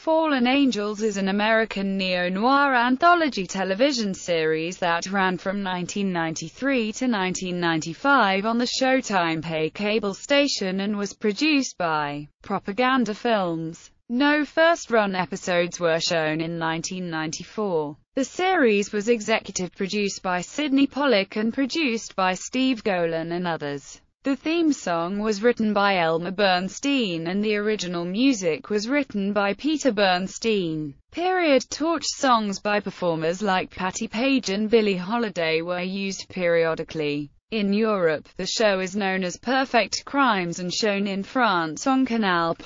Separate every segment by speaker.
Speaker 1: Fallen Angels is an American neo-noir anthology television series that ran from 1993 to 1995 on the Showtime pay cable station and was produced by Propaganda Films. No first-run episodes were shown in 1994. The series was executive produced by Sidney Pollack and produced by Steve Golan and others. The theme song was written by Elmer Bernstein and the original music was written by Peter Bernstein. Period torch songs by performers like Patti Page and Billie Holiday were used periodically. In Europe, the show is known as Perfect Crimes and shown in France on Canal+,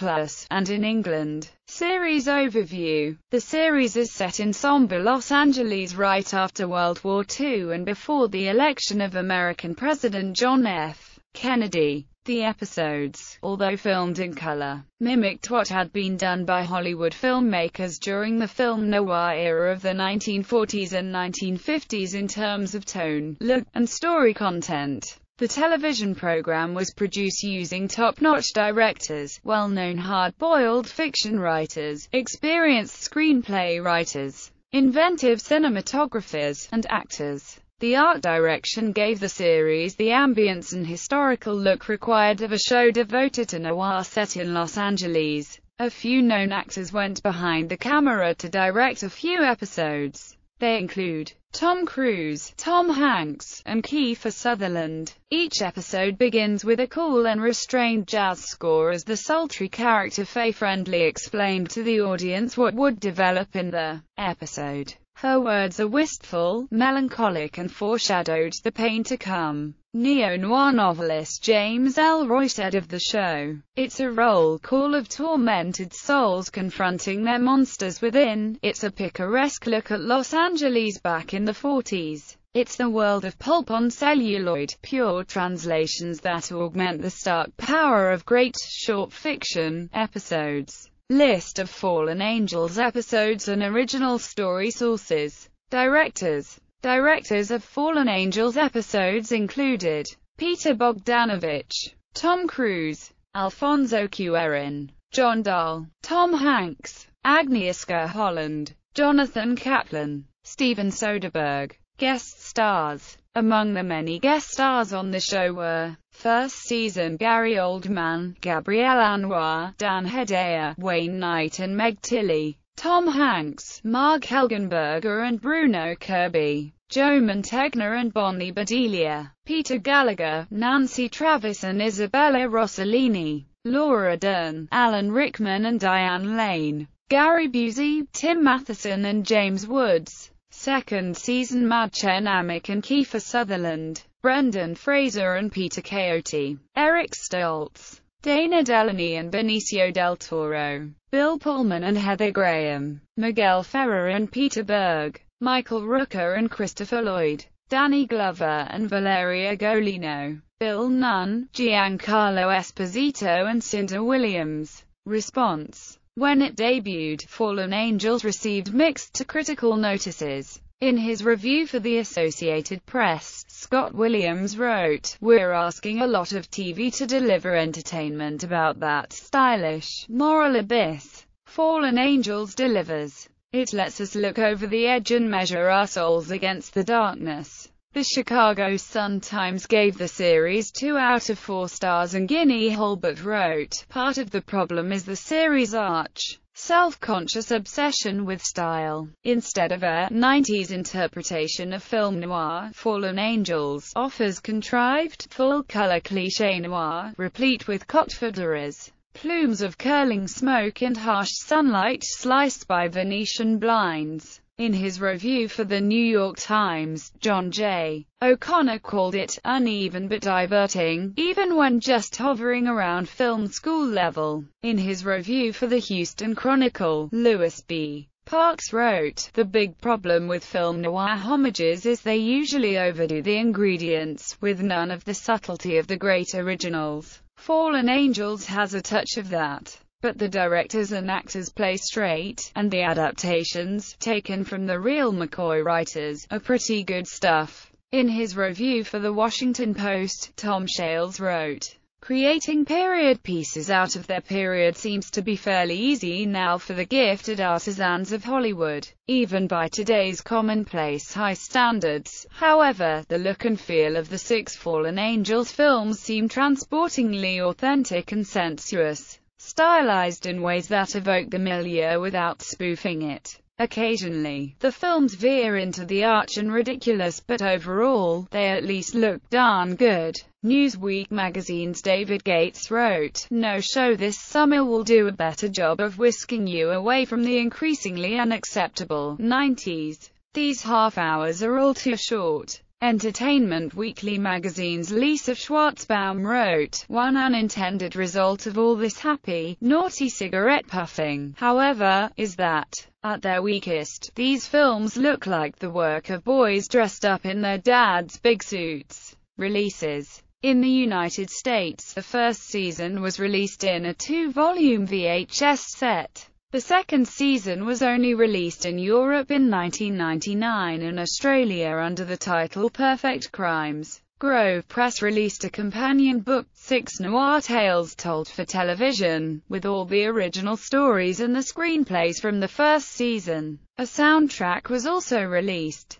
Speaker 1: and in England. Series overview. The series is set in somber Los Angeles right after World War II and before the election of American President John F. Kennedy. The episodes, although filmed in color, mimicked what had been done by Hollywood filmmakers during the film noir era of the 1940s and 1950s in terms of tone, look, and story content. The television program was produced using top-notch directors, well-known hard-boiled fiction writers, experienced screenplay writers, inventive cinematographers, and actors. The art direction gave the series the ambience and historical look required of a show devoted to noir set in Los Angeles. A few known actors went behind the camera to direct a few episodes. They include Tom Cruise, Tom Hanks, and Kiefer Sutherland. Each episode begins with a cool and restrained jazz score as the sultry character Faye friendly explained to the audience what would develop in the episode. Her words are wistful, melancholic and foreshadowed the pain to come. Neo-noir novelist James Ellroy said of the show, "It's a roll call of tormented souls confronting their monsters within. It's a picaresque look at Los Angeles back in the 40s. It's the world of pulp on celluloid, pure translations that augment the stark power of great short fiction episodes." List of Fallen Angels episodes and original story sources. Directors of Fallen Angels episodes included Peter Bogdanovich, Tom Cruise, Alfonso Cuarón, John Dahl, Tom Hanks, Agnieszka Holland, Jonathan Kaplan, Steven Soderbergh. Guest stars. Among the many guest stars on the show were, first season Gary Oldman, Gabrielle Anwar, Dan Hedaya, Wayne Knight and Meg Tilly, Tom Hanks, Mark Helgenberger and Bruno Kirby, Joe Mantegna and Bonnie Bedelia, Peter Gallagher, Nancy Travis and Isabella Rossellini, Laura Dern, Alan Rickman and Diane Lane, Gary Busey, Tim Matheson and James Woods. Second season Madchen Amick and Kiefer Sutherland, Brendan Fraser and Peter Coyote, Eric Stoltz, Dana Delany and Benicio del Toro, Bill Pullman and Heather Graham, Miguel Ferrer and Peter Berg, Michael Rooker and Christopher Lloyd, Danny Glover and Valeria Golino, Bill Nunn, Giancarlo Esposito and Cinda Williams. Response. When it debuted, Fallen Angels received mixed to critical notices. In his review for the Associated Press, Scott Williams wrote, "We're asking a lot of TV to deliver entertainment about that stylish, moral abyss. Fallen Angels delivers. It lets us look over the edge and measure our souls against the darkness." The Chicago Sun-Times gave the series 2 out of 4 stars and Guinea Holbert wrote, "Part of the problem is the series' arch, self-conscious obsession with style. Instead of a 90s interpretation of film noir, Fallen Angels offers contrived, full-color cliché noir, replete with cocked fedoras, plumes of curling smoke and harsh sunlight sliced by Venetian blinds." In his review for the New York Times, John J. O'Connor called it uneven but diverting, even when just hovering around film school level. In his review for the Houston Chronicle, Louis B. Parks wrote, "The big problem with film noir homages is they usually overdo the ingredients, with none of the subtlety of the great originals. Fallen Angels has a touch of that. But the directors and actors play straight, and the adaptations, taken from the real McCoy writers, are pretty good stuff." In his review for The Washington Post, Tom Shales wrote, Creating period pieces out of their period seems to be fairly easy now for the gifted artisans of Hollywood, even by today's commonplace high standards. However, the look and feel of the Six Fallen Angels films seem transportingly authentic and sensuous, stylized in ways that evoke the milieu without spoofing it. Occasionally, the films veer into the arch and ridiculous, but overall, they at least look darn good. Newsweek magazine's David Gates wrote, "No show this summer will do a better job of whisking you away from the increasingly unacceptable 90s. These half hours are all too short." Entertainment Weekly magazine's Lisa Schwartzbaum wrote, "One unintended result of all this happy, naughty cigarette puffing, however, is that, at their weakest, these films look like the work of boys dressed up in their dads' big suits." Releases. In the United States, the first season was released in a 2-volume VHS set. The second season was only released in Europe in 1999 and Australia under the title Perfect Crimes. Grove Press released a companion book, 6 Noir Tales Told for Television, with all the original stories and the screenplays from the first season. A soundtrack was also released.